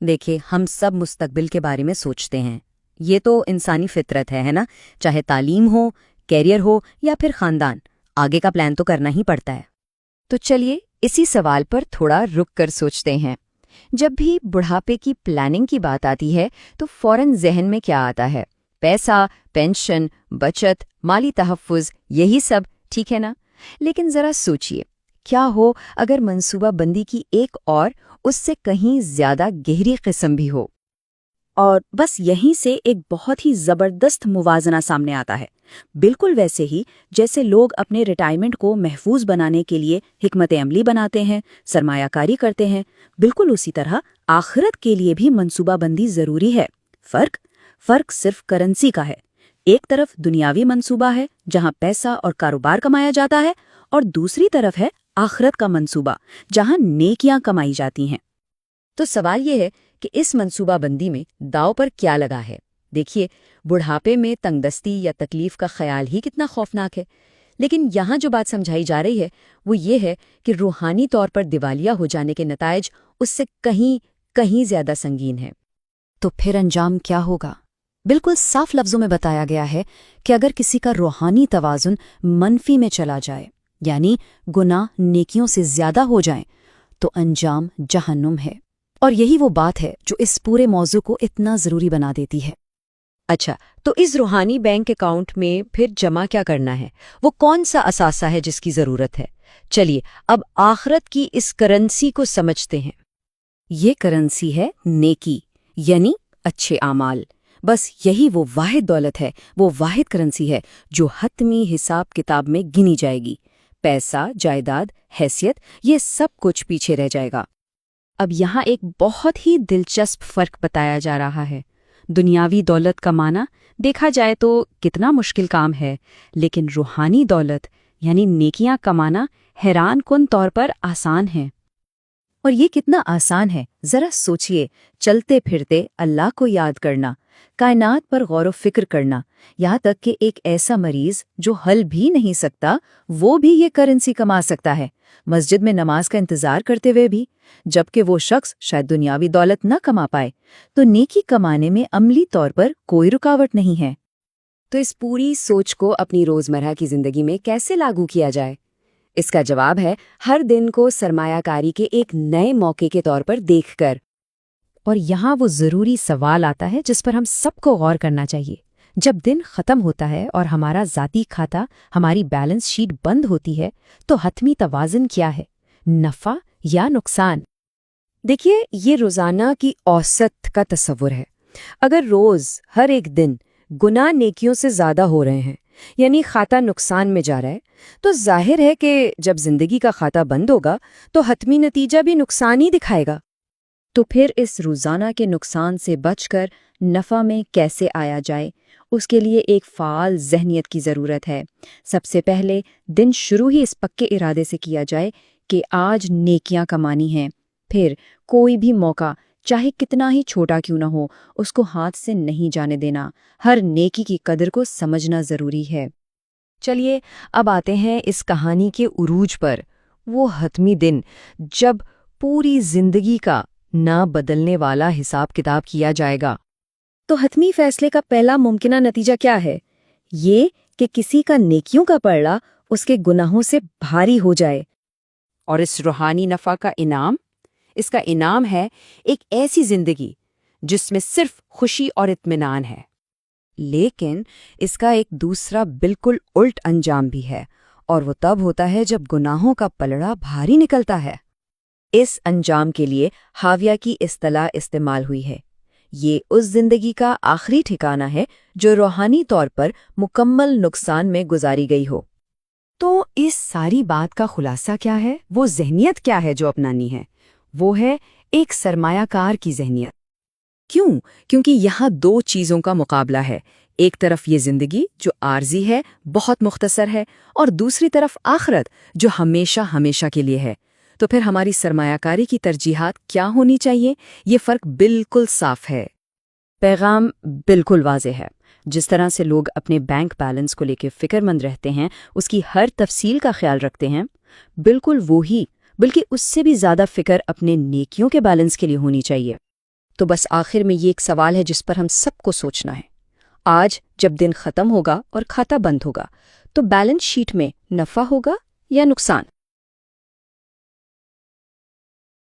دیکھیے، ہم سب مستقبل کے بارے میں سوچتے ہیں، یہ تو انسانی فطرت ہے نا؟ چاہے تعلیم ہو، کیریئر ہو یا پھر خاندان، آگے کا پلان تو کرنا ہی پڑتا ہے۔ تو چلیے اسی سوال پر تھوڑا رک کر سوچتے ہیں۔ جب بھی بڑھاپے کی پلاننگ کی بات آتی ہے تو فوراً ذہن میں کیا آتا ہے؟ پیسہ، پینشن، بچت، مالی تحفظ، یہی سب ٹھیک ہے نا؟ لیکن ذرا سوچئے، کیا ہو اگر منصوبہ بندی کی ایک اور اس سے کہیں زیادہ گہری قسم بھی ہو؟ اور بس یہیں سے ایک بہت ہی زبردست موازنہ سامنے آتا ہے، بالکل ویسے ہی جیسے لوگ اپنے ریٹائرمنٹ کو محفوظ بنانے کے لیے حکمت عملی بناتے ہیں، سرمایہ کاری کرتے ہیں، بالکل اسی طرح آخرت کے لیے بھی منصوبہ بندی ضروری ہے۔ فرق صرف کرنسی کا ہے۔ ایک طرف دنیاوی منصوبہ ہے جہاں پیسہ اور کاروبار کمایا جاتا ہے، اور دوسری طرف ہے آخرت کا منصوبہ جہاں نیکیاں کمائی جاتی ہیں۔ تو سوال یہ ہے کہ اس منصوبہ بندی میں داؤ پر کیا لگا ہے؟ دیکھیے، بڑھاپے میں تنگ دستی یا تکلیف کا خیال ہی کتنا خوفناک ہے، لیکن یہاں جو بات سمجھائی جا رہی ہے وہ یہ ہے کہ روحانی طور پر دیوالیہ ہو جانے کے نتائج اس سے کہیں زیادہ سنگین ہیں۔ تو پھر انجام کیا ہوگا؟ بالکل صاف لفظوں میں بتایا گیا ہے کہ اگر کسی کا روحانی توازن منفی میں چلا جائے، یعنی گناہ نیکیوں سے زیادہ ہو جائیں، تو انجام جہنم ہے۔ اور یہی وہ بات ہے جو اس پورے موضوع کو اتنا ضروری بنا دیتی ہے۔ اچھا، تو اس روحانی بینک اکاؤنٹ میں پھر جمع کیا کرنا ہے؟ وہ کون سا اثاثہ ہے جس کی ضرورت ہے؟ چلیے اب آخرت کی اس کرنسی کو سمجھتے ہیں۔ یہ کرنسی ہے نیکی، یعنی اچھے اعمال۔ بس یہی وہ واحد دولت ہے، وہ واحد کرنسی ہے جو حتمی حساب کتاب میں گنی جائے گی۔ پیسہ، جائیداد، حیثیت، یہ سب کچھ پیچھے رہ جائے گا۔ اب یہاں ایک بہت ہی دلچسپ فرق بتایا جا رہا ہے۔ دنیاوی دولت کمانا دیکھا جائے تو کتنا مشکل کام ہے، لیکن روحانی دولت یعنی نیکیاں کمانا حیران کن طور پر آسان ہے۔ اور یہ کتنا آسان ہے، ذرا سوچئے، چلتے پھرتے اللہ کو یاد کرنا، کائنات پر غور و فکر کرنا، یہاں تک کہ ایک ایسا مریض جو ہل بھی نہیں سکتا وہ بھی یہ کرنسی کما سکتا ہے، مسجد میں نماز کا انتظار کرتے ہوئے بھی، جبکہ وہ شخص شاید دنیاوی دولت نہ کما پائے۔ تو نیکی کمانے میں عملی طور پر کوئی رکاوٹ نہیں ہے۔ تو اس پوری سوچ کو اپنی روزمرہ کی زندگی میں کیسے لاگو کیا جائے؟ اس کا جواب ہے ہر دن کو سرمایہ کاری کے ایک نئے موقع کے طور پر دیکھ کر۔ اور یہاں وہ ضروری سوال آتا ہے جس پر ہم سب کو غور کرنا چاہیے۔ جب دن ختم ہوتا ہے اور ہمارا ذاتی کھاتا، ہماری بیلنس شیٹ بند ہوتی ہے، تو حتمی توازن کیا ہے؟ نفع یا نقصان؟ دیکھیے، یہ روزانہ کی اوسط کا تصور ہے۔ اگر روز ہر ایک دن گناہ نیکیوں سے زیادہ ہو رہے ہیں، یعنی کھاتا نقصان میں جا رہا ہے، تو ظاہر ہے کہ جب زندگی کا کھاتا بند ہوگا تو حتمی نتیجہ بھی نقصان ہی دکھائے گا۔ تو پھر اس روزانہ کے نقصان سے بچ کر نفع میں کیسے آیا جائے؟ اس کے لیے ایک فعال ذہنیت کی ضرورت ہے۔ سب سے پہلے دن شروع ہی اس پکے ارادے سے کیا جائے کہ آج نیکیاں کمانی ہیں۔ پھر کوئی بھی موقع چاہے کتنا ہی چھوٹا کیوں نہ ہو، اس کو ہاتھ سے نہیں جانے دینا۔ ہر نیکی کی قدر کو سمجھنا ضروری ہے۔ چلیے اب آتے ہیں اس کہانی کے عروج پر، وہ حتمی دن جب پوری زندگی کا نہ بدلنے والا حساب کتاب کیا جائے گا۔ تو حتمی فیصلے کا پہلا ممکنہ نتیجہ کیا ہے؟ یہ کہ کسی کا نیکیوں کا پلڑا اس کے گناہوں سے بھاری ہو جائے۔ اور اس روحانی نفع کا انعام؟ اس کا انعام ہے ایک ایسی زندگی جس میں صرف خوشی اور اطمینان ہے۔ لیکن اس کا ایک دوسرا بالکل الٹ انجام بھی ہے، اور وہ تب ہوتا ہے جب گناہوں کا پلڑا بھاری نکلتا ہے۔ اس انجام کے لیے حاویہ کی اصطلاح استعمال ہوئی ہے۔ یہ اس زندگی کا آخری ٹھکانہ ہے جو روحانی طور پر مکمل نقصان میں گزاری گئی ہو۔ تو اس ساری بات کا خلاصہ کیا ہے؟ وہ ذہنیت کیا ہے جو اپنانی ہے؟ وہ ہے ایک سرمایہ کار کی ذہنیت۔ کیوں؟ کیونکہ یہاں دو چیزوں کا مقابلہ ہے۔ ایک طرف یہ زندگی جو عارضی ہے، بہت مختصر ہے، اور دوسری طرف آخرت جو ہمیشہ ہمیشہ کے لیے ہے۔ تو پھر ہماری سرمایہ کاری کی ترجیحات کیا ہونی چاہیے؟ یہ فرق بالکل صاف ہے۔ پیغام بالکل واضح ہے۔ جس طرح سے لوگ اپنے بینک بیلنس کو لے کے فکر مند رہتے ہیں، اس کی ہر تفصیل کا خیال رکھتے ہیں، بالکل وہی بلکہ اس سے بھی زیادہ فکر اپنے نیکیوں کے بیلنس کے لیے ہونی چاہیے۔ تو بس آخر میں یہ ایک سوال ہے جس پر ہم سب کو سوچنا ہے۔ آج جب دن ختم ہوگا اور کھاتا بند ہوگا تو بیلنس شیٹ میں نفع ہوگا یا نقصان؟